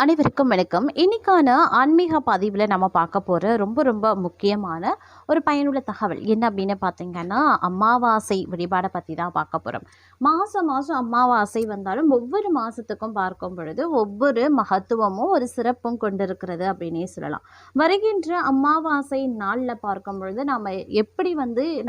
அனைவருக்கும் வணக்கம். இன்னைக்கான ஆன்மீக பதிவில் நம்ம பார்க்க போகிற ரொம்ப ரொம்ப முக்கியமான ஒரு பயனுள்ள தகவல் என்ன அப்படின்னு பார்த்தீங்கன்னா, அமாவாசை வழிபாடை பற்றி தான் பார்க்க போகிறோம். மாதம் மாதம் அமாவாசை வந்தாலும் ஒவ்வொரு மாதத்துக்கும் பார்க்கும் பொழுது ஒவ்வொரு மகத்துவமும் ஒரு சிறப்பும் கொண்டிருக்கிறது அப்படின்னே சொல்லலாம். வருகின்ற அமாவாசை நாளில் பார்க்கும் பொழுது நாம் எப்படி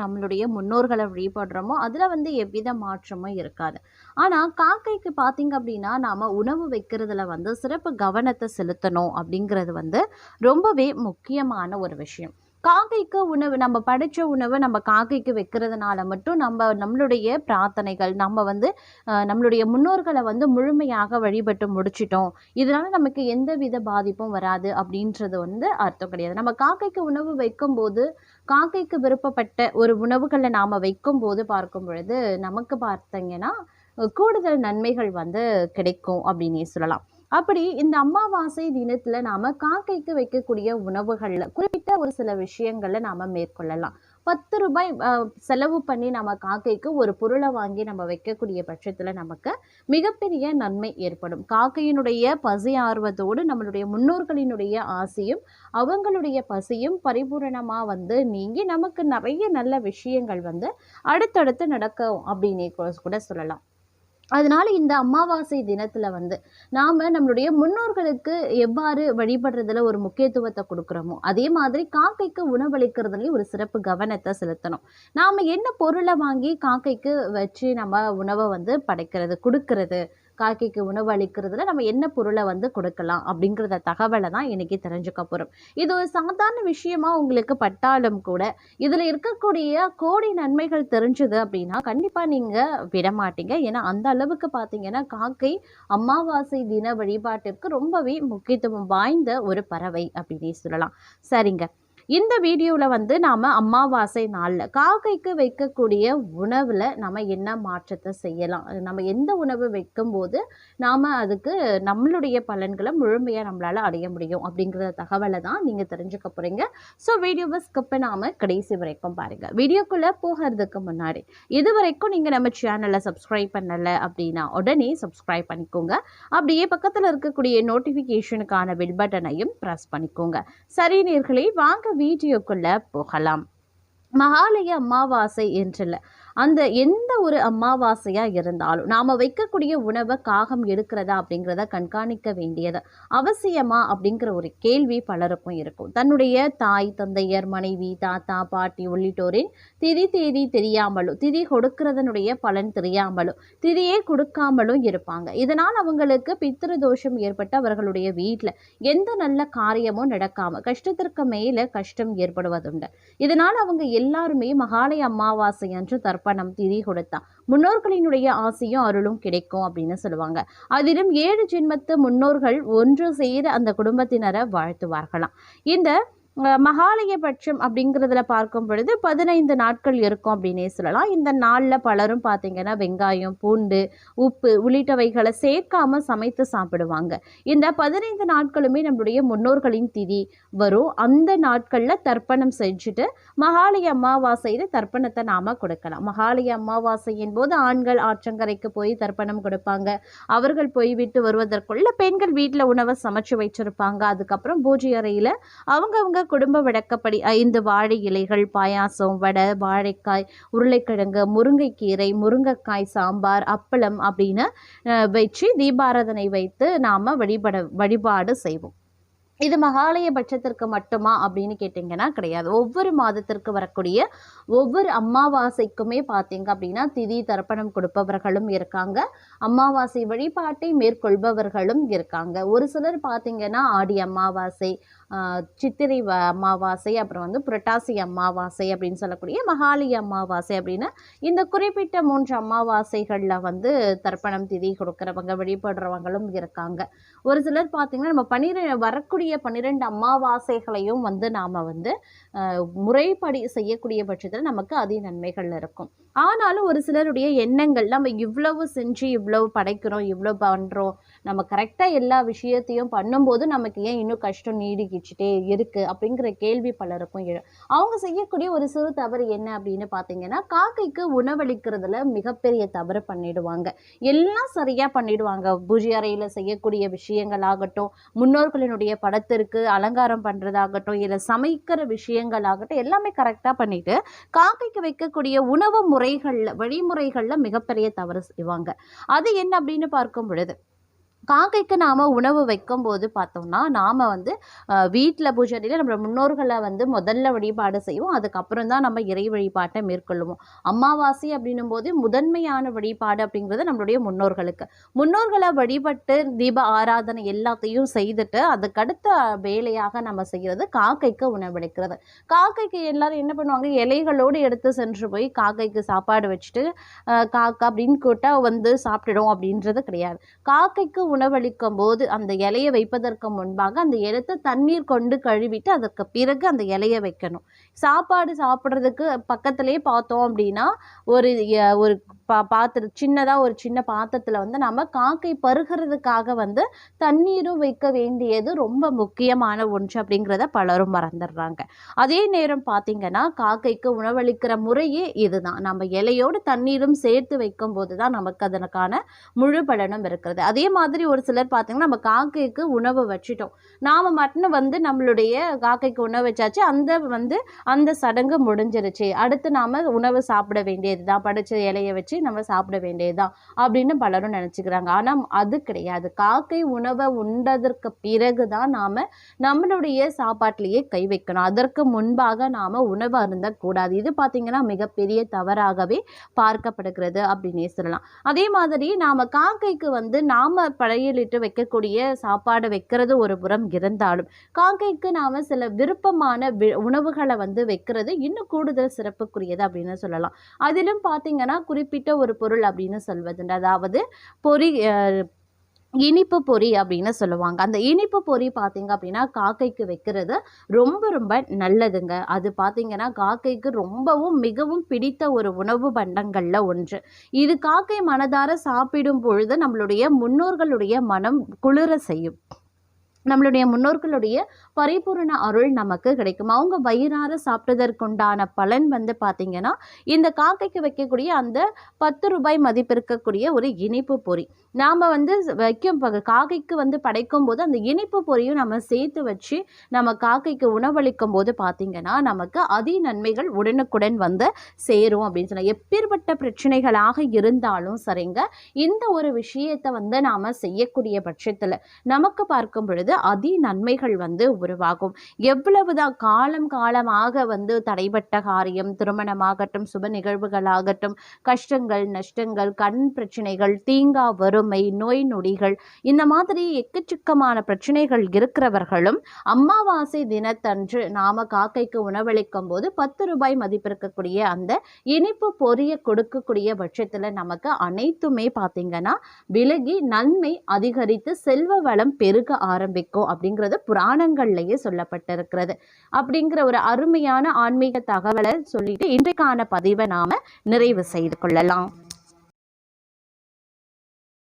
நம்மளுடைய முன்னோர்களை வழிபடுறோமோ அதில் எவ்வித மாற்றமும் இருக்காது. ஆனால் காக்கைக்கு பார்த்தீங்க அப்படின்னா நாம் உணவு வைக்கிறதுல சிறப்பு கவனத்தை செலுத்தணும் அப்படிங்கிறது ரொம்பவே முக்கியமான ஒரு விஷயம். காக்கைக்கு உணவு நம்ம படைச்ச உணவு நம்ம காக்கைக்கு வைக்கிறதுனால மட்டும் நம்மளுடைய பிரார்த்தனைகள் நம்மளுடைய முன்னோர்களை முழுமையாக வழிபட்டு முடிச்சிட்டோம், இதனால நமக்கு எந்தவித பாதிப்பும் வராது அப்படின்றது அர்த்தம் கிடையாது. நம்ம காக்கைக்கு உணவு வைக்கும்போது காக்கைக்கு விருப்பப்பட்ட ஒரு உணவுகளை நாம் வைக்கும்போது பார்க்கும் பொழுது நமக்கு பார்த்தீங்கன்னா கூடுதல் நன்மைகள் கிடைக்கும் அப்படின்னே சொல்லலாம். அப்படி இந்த அமாவாசை தினத்துல நாம காக்கைக்கு வைக்கக்கூடிய உணவுகள்ல குறிப்பிட்ட ஒரு சில விஷயங்களை நாம மேற்கொள்ளலாம். 10 ரூபாய் செலவு பண்ணி நம்ம காக்கைக்கு ஒரு பொருளை வாங்கி நம்ம வைக்கக்கூடிய பட்சத்துல நமக்கு மிகப்பெரிய நன்மை ஏற்படும். காக்கையினுடைய பசி ஆர்வத்தோடு நம்மளுடைய முன்னோர்களினுடைய ஆசையும் அவங்களுடைய பசியும் பரிபூரணமா நீங்கி நமக்கு நிறைய நல்ல விஷயங்கள் அடுத்தடுத்து நடக்கும் அப்படின்னே கூட சொல்லலாம். அதனால இந்த அமாவாசை தினத்துல நாம நம்மளுடைய முன்னோர்களுக்கு எவ்வாறு வழிபடுறதுல ஒரு முக்கியத்துவத்தை கொடுக்குறோமோ அதே மாதிரி காக்கைக்கு உணவளிக்கிறதுலயும் ஒரு சிறப்பு கவனத்தை செலுத்தணும். நாம என்ன பொருளை வாங்கி காக்கைக்கு வச்சு நம்ம உணவை படைக்கிறது கொடுக்கறது, காக்கைக்கு உணவு அளிக்கிறதுல நம்ம என்ன பொருளை கொடுக்கலாம் அப்படிங்கிறத தகவலை தான் இன்னைக்கு தெரிஞ்சுக்க போறோம். இது ஒரு சாதாரண விஷயமா உங்களுக்கு பட்டாலும் கூட இதுல இருக்கக்கூடிய கோடி நன்மைகள் தெரிஞ்சது அப்படின்னா கண்டிப்பா நீங்க விடமாட்டீங்க. ஏன்னா அந்த அளவுக்கு பார்த்தீங்கன்னா காக்கை அமாவாசை தின வழிபாட்டிற்கு ரொம்பவே முக்கியத்துவம் வாய்ந்த ஒரு பறவை அப்படின்னே சொல்லலாம். சரிங்க, இந்த வீடியோவில் நாம் அமாவாசை நாளில் காக்கைக்கு வைக்கக்கூடிய உணவில் நம்ம என்ன மாற்றத்தை செய்யலாம், நம்ம எந்த உணவு வைக்கும்போது நாம் அதுக்கு நம்மளுடைய பலன்களை முழுமையாக நம்மளால் அடைய முடியும் அப்படிங்கிற தகவலை தான் நீங்கள் தெரிஞ்சுக்க போகிறீங்க. ஸோ வீடியோவை ஸ்கிப் பண்ணாமல் கடைசி வரைக்கும் பாருங்கள். வீடியோக்குள்ளே போகிறதுக்கு முன்னாடி இது வரைக்கும் நீங்கள் நம்ம சேனலை சப்ஸ்கிரைப் பண்ணலை அப்படின்னா உடனே சப்ஸ்கிரைப் பண்ணிக்கோங்க. அப்படியே பக்கத்தில் இருக்கக்கூடிய நோட்டிஃபிகேஷனுக்கான பெல் பட்டனையும் ப்ரெஸ் பண்ணிக்கோங்க. சரி நேயர்களே, வாங்க வீடியோக்குள்ள போகலாம். மகாலய அமாவாசை என்றில்லை, அந்த எந்த ஒரு அமாவாசையா இருந்தாலும் நாம வைக்கக்கூடிய உணவை காகம் எடுக்கிறதா அப்படிங்கிறத கண்காணிக்க வேண்டியது அவசியமா அப்படிங்கிற ஒரு கேள்வி பலருக்கும் இருக்கும். தன்னுடைய தாய் தந்தையர் மனைவி தாத்தா பாட்டி உள்ளிட்டோரின் திதி தெரியாமலும் திதி கொடுக்கறதனுடைய பலன் தெரியாமலும் திதியே கொடுக்காமலும் இருப்பாங்க. இதனால் அவங்களுக்கு பித்திரு தோஷம் ஏற்பட்டு அவர்களுடைய வீட்டில் எந்த நல்ல காரியமும் நடக்காம கஷ்டத்திற்கு மேல கஷ்டம் ஏற்படுவதுண்டு. இதனால் அவங்க எல்லாருமே மகாலய அமாவாசை அன்று தர்ப்பணம் திதி கொடுத்தா முன்னோர்களினுடைய ஆசையும் அருளும் கிடைக்கும் அப்படின்னு சொல்லுவாங்க. அதிலும் 7 ஜென்மத்து முன்னோர்கள் ஒன்று சேர அந்த குடும்பத்தினரை வாழ்த்துவார்களாம். இந்த மகாலயபட்சம் அப்படிங்கிறதுல பார்க்கும் பொழுது 15 நாட்கள் இருக்கும் அப்படின்னே சொல்லலாம். இந்த நாளில் பலரும் பார்த்தீங்கன்னா வெங்காயம் பூண்டு உப்பு உள்ளிட்டவைகளை சேர்க்காம சமைத்து சாப்பிடுவாங்க. இந்த 15 நாட்களுமே நம்மளுடைய முன்னோர்களின் திதி வரும். அந்த நாட்களில் தர்ப்பணம் செஞ்சுட்டு மகாலய அமாவாசையில் தர்ப்பணத்தை நாம கொடுக்கலாம். மகாலய அமாவாசையின் போது ஆண்கள் ஆற்றங்கரைக்கு போய் தர்ப்பணம் கொடுப்பாங்க. அவர்கள் போய் விட்டு வருவதற்குள்ள பெண்கள் வீட்டில் உணவை சமைச்சு வச்சிருப்பாங்க. அதுக்கப்புறம் பூஜை அறையில் அவங்க குடும்ப வழக்கப்படி 5 வாழை இலைகள், பாயாசம், வடை, வாழைக்காய், உருளைக்கிழங்கு, முருங்கைக்கீரை, முருங்கைக்காய் சாம்பார், அப்பளம் அப்படின்னு வச்சு தீபாராதனை வைத்து நாம வழிபாடு செய்வோம். இது மகாலய பட்சத்திற்கு மட்டுமா அப்படின்னு கேட்டிங்கன்னா கிடையாது. ஒவ்வொரு மாதத்திற்கு வரக்கூடிய ஒவ்வொரு அமாவாசைக்குமே பார்த்தீங்க அப்படின்னா திதி தர்ப்பணம் கொடுப்பவர்களும் இருக்காங்க, அமாவாசை வழிபாட்டை மேற்கொள்பவர்களும் இருக்காங்க. ஒரு சிலர் பார்த்தீங்கன்னா ஆடி அமாவாசை, சித்திரை அமாவாசை, அப்புறம் புரட்டாசி அமாவாசை அப்படின்னு சொல்லக்கூடிய மகாலய அமாவாசை அப்படின்னு இந்த குறிப்பிட்ட 3 அமாவாசைகளில் தர்ப்பணம் திதி கொடுக்குறவங்க வழிபடுறவங்களும் இருக்காங்க. ஒரு சிலர் பார்த்தீங்கன்னா நம்ம வரக்கூடிய 12 அமாவாசைகளையும் நாம முறைப்படி செய்யக்கூடிய பட்சத்தில் நமக்கு அதிக நன்மைகள் இருக்கும். ஆனாலும் ஒரு சிலருடைய எண்ணங்கள் நம்ம இவ்வளவு செஞ்சு இவ்வளவு படைக்கிறோம் இவ்வளவு பண்றோம், நம்ம கரெக்டா எல்லா விஷயத்தையும் பண்ணும்போது நமக்கு ஏன் இன்னும் கஷ்டம் நீடிக்கிட்டு ஆரம்பிச்சுட்டே இருக்கு அப்படிங்கிற கேள்வி பலருக்கும் எழும். அவங்க செய்யக்கூடிய ஒரு சிறு தவறு என்ன அப்படின்னு பார்த்தீங்கன்னா, காக்கைக்கு உணவளிக்கிறதுல மிகப்பெரிய தவறு பண்ணிடுவாங்க. எல்லாம் சரியா பண்ணிடுவாங்க. பூஜை அறையில செய்யக்கூடிய விஷயங்களாகட்டும், முன்னோர்களினுடைய படத்திற்கு அலங்காரம் பண்றதாகட்டும், இல்ல சமைக்கிற விஷயங்களாகட்டும் எல்லாமே கரெக்ட்டா பண்ணிட்டு, காக்கைக்கு வைக்கக்கூடிய உணவு முறைகள்ல வழிமுறைகள்ல மிகப்பெரிய தவறு செய்வாங்க. அது என்ன அப்படின்னு பார்க்கும் பொழுது, காக்கைக்கு நாம உணவு வைக்கும்போது பார்த்தோம்னா, நாம வந்து வீட்ல பூஜை அறையில நம்ம முன்னோர்கள வந்து முதல்ல வழிபாடு செய்வோம். அதுக்கப்புறம் தான் நம்ம இறை வழிபாட்ட மேற்கொள்ளுவோம். அமாவாசை அப்படின்னும்போது முதன்மையான வழிபாடு அப்படிங்கிறது நம்மளுடைய முன்னோர்களுக்கு. முன்னோர்கள வழிபட்டு தீப ஆராதனை எல்லாத்தையும் செய்துட்டு, அதுக்கடுத்த வேலையாக நம்ம செய்றது காக்கைக்கு உணவளிக்கிறது. காக்கைக்கு எல்லாரும் என்ன பண்ணுவாங்க, இலைகளோடு எடுத்து சென்று போய் காக்கைக்கு சாப்பாடு வச்சுட்டு, காக்கா அப்படின்னு கூட்டா வந்து சாப்பிட்டுடும் அப்படின்றது கிடையாது. காக்கைக்கு உணவளிக்கும் போது அந்த இலையை வைப்பதற்கு முன்பாக அந்த இடத்த தண்ணீர் கொண்டு கழுவிட்டு அதற்கு பிறகு அந்த இலையை வைக்கணும். சாப்பாடு சாப்பிட்றதுக்கு பக்கத்திலே பார்த்தோம் அப்படின்னா ஒரு ஒரு சின்னதா ஒரு சின்ன பாத்திரத்துல வந்து நம்ம காக்கை பருகிறதுக்காக வந்து தண்ணீரும் வைக்க வேண்டியது ரொம்ப முக்கியமான ஒன்று அப்படிங்கிறத பலரும் மறந்துடுறாங்க. அதே நேரம் பார்த்தீங்கன்னா, காக்கைக்கு உணவளிக்கிற முறையே இதுதான். நம்ம இலையோடு தண்ணீரும் சேர்த்து வைக்கும் போதுதான் நமக்கு அதற்கான முழு பலனும் இருக்கிறது. அதே மாதிரி ஒரு சிலர் பார்த்தீங்கன்னா, நம்ம காக்கைக்கு உணவு வச்சுட்டோம், நாம மட்டும் வந்து நம்மளுடைய காக்கைக்கு உணவு வச்சாச்சு, அந்த சடங்கு முடிஞ்சிருச்சு, அடுத்து நாம உணவு சாப்பிட வேண்டியதுதான், படைச்ச இலையை வச்சு நம்ம சாப்பிட வேண்டியதுதான் அப்படின்னு பலரும் நினைச்சுக்கிறாங்க. ஆனா அது கிடையாது. காக்கை உணவை உண்டதற்கு பிறகுதான் நாம நம்மளுடைய சாப்பாட்டிலேயே கை வைக்கணும். அதற்கு முன்பாக நாம உணவு அருந்தக்கூடாது. இது பார்த்தீங்கன்னா மிகப்பெரிய தவறாகவே பார்க்கப்படுகிறது அப்படின்னே சொல்லலாம். அதே மாதிரி நாம காக்கைக்கு வந்து நாம படையலிட்டு வைக்கக்கூடிய சாப்பாடு வைக்கிறது ஒரு புறம் இருந்தாலும், காக்கைக்கு நாம சில விருப்பமான உணவுகளை வந்து வைக்கிறது இன்னும் கூடுதல் சிறப்புக்குரியது அப்படின்னு சொல்லலாம். அதிலும் பார்த்தீங்கன்னா குறிப்பிட்ட ஒரு பொருள் அப்படின்னு சொல்வதுண்டு. அதாவது பொறி இனிப்பு பொறி அப்படின்னு சொல்லுவாங்க. அந்த இனிப்பு பொறி பார்த்தீங்க அப்படின்னா காக்கைக்கு வைக்கிறது ரொம்ப ரொம்ப நல்லதுங்க. அது பார்த்தீங்கன்னா காக்கைக்கு ரொம்பவும் மிகவும் பிடித்த ஒரு உணவு பண்டங்கள்ல ஒன்று. இது காக்கை மனதார சாப்பிடும் பொழுது நம்மளுடைய முன்னோர்களுடைய மனம் குளிர செய்யும். நம்மளுடைய முன்னோர்களுடைய பரிபூரண அருள் நமக்கு கிடைக்கும். அவங்க வயிறார சாப்பிட்டதற்குண்டான பலன் வந்து பார்த்தீங்கன்னா, இந்த காக்கைக்கு வைக்கக்கூடிய அந்த ₹10 மதிப்பிருக்கக்கூடிய ஒரு இனிப்பு பொறி. நாம வந்து காக்கைக்கு வந்து படைக்கும்போது அந்த இனிப்பு பொரியும் நம்ம சேர்த்து வச்சு நம்ம காக்கைக்கு உணவளிக்கும் போது பார்த்தீங்கன்னா, நமக்கு அதி நன்மைகள் உடனுக்குடன் வந்து சேரும் அப்படின்னு சொல்லலாம். எப்பேற்பட்ட பிரச்சனைகளாக இருந்தாலும் சரிங்க, இந்த ஒரு விஷயத்தை வந்து நாம செய்யக்கூடிய பட்சத்தில் நமக்கு பார்க்கும் பொழுது அதி நன்மைகள் வந்து உருவாகும். எவ்வளவுதான் காலமாக வந்து தடைபட்ட காரியம், திருமணமாகட்டும், சுப நிகழ்வுகளாகட்டும், கஷ்டங்கள், நஷ்டங்கள், கண் பிரச்சனைகள், தீங்கா வறுமை, நோய் நொடிகள், இந்த மாதிரி எக்கச்சக்கமான பிரச்சனைகள் இருக்கிறவர்களும் அமாவாசை தினத்தன்று நாம காக்கைக்கு உணவளிக்கும் போது ₹10 மதிப்பிருக்கக்கூடிய அந்த இனிப்பு பொரிய கொடுக்கக்கூடிய பட்சத்துல நமக்கு அனைத்துமே பார்த்தீங்கன்னா விலகி நன்மை அதிகரித்து செல்வ வளம் பெருக ஆரம்பிக்கும் அப்படிங்கிறது புராணங்கள்லயே சொல்லப்பட்டிருக்கிறது. அப்படிங்கிற ஒரு அருமையான ஆன்மீக தகவலை சொல்லிட்டு இன்றைக்கான பதிவை நாம நிறைவு செய்து கொள்ளலாம்.